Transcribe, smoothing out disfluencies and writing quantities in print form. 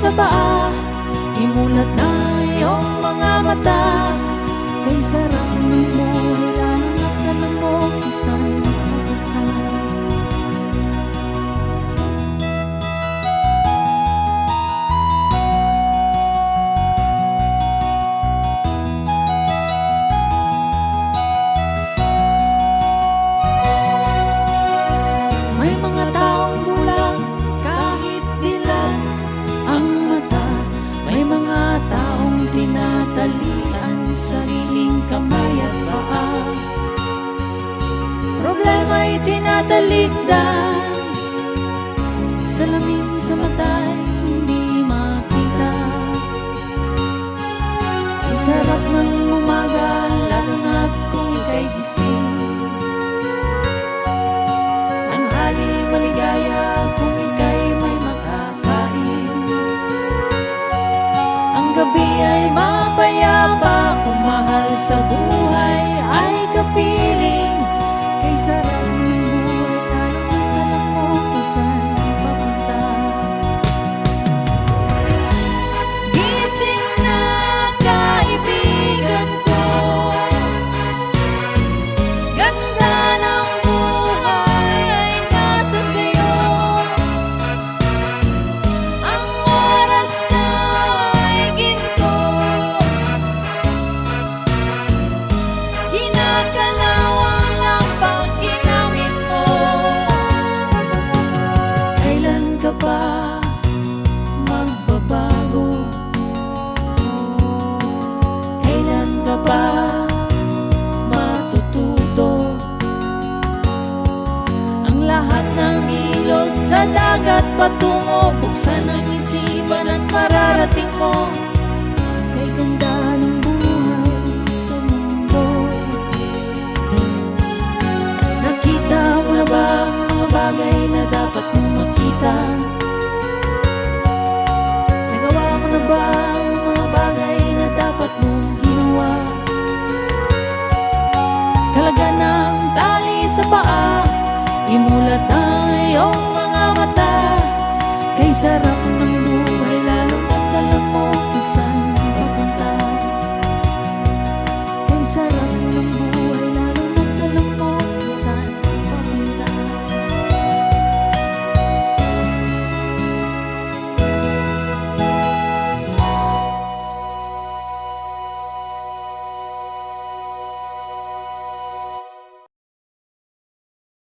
sa paa, imulat na iyong mga mata. Kay sarap ng buhay, lalo na't alam mo kung saan mapunta. May mga taong bulang kahit dilat ang mata. May mga taong tinatalian sariling kamay at paa. Problema'y tinatalikdan, salamin sa mata'y hindi makita. Ay sarap ng umaga, lalo na't kung ika'y gising. Tanghali maligaya kung ika'y may makakain. Ang gabi ay mapayapa kung mahal sa buhay ay kapiling. Kay sarap ng buhay, lalo na't alam mo kung saan papunta. Gising na kaibigan ko, ganda ng buhay ay nasa sayo. Ang oras na ay ginto, kinakalawang lang pag ginamit mo. Kailan ka ba magbabago? Kailan ka ba matututo? Ang lahat ng ilog sa dagat patungo, buksan ang isipan at mararating mo. Kay ganda ng buhay sa mundo. Nakita mo na ba ang mga bagay na dapat mong makita? Nagawa mo na ba ang mga bagay na dapat mong ginawa? Kalaga ng tali sa paa, imulat ang iyong mga mata. Kay sarap ng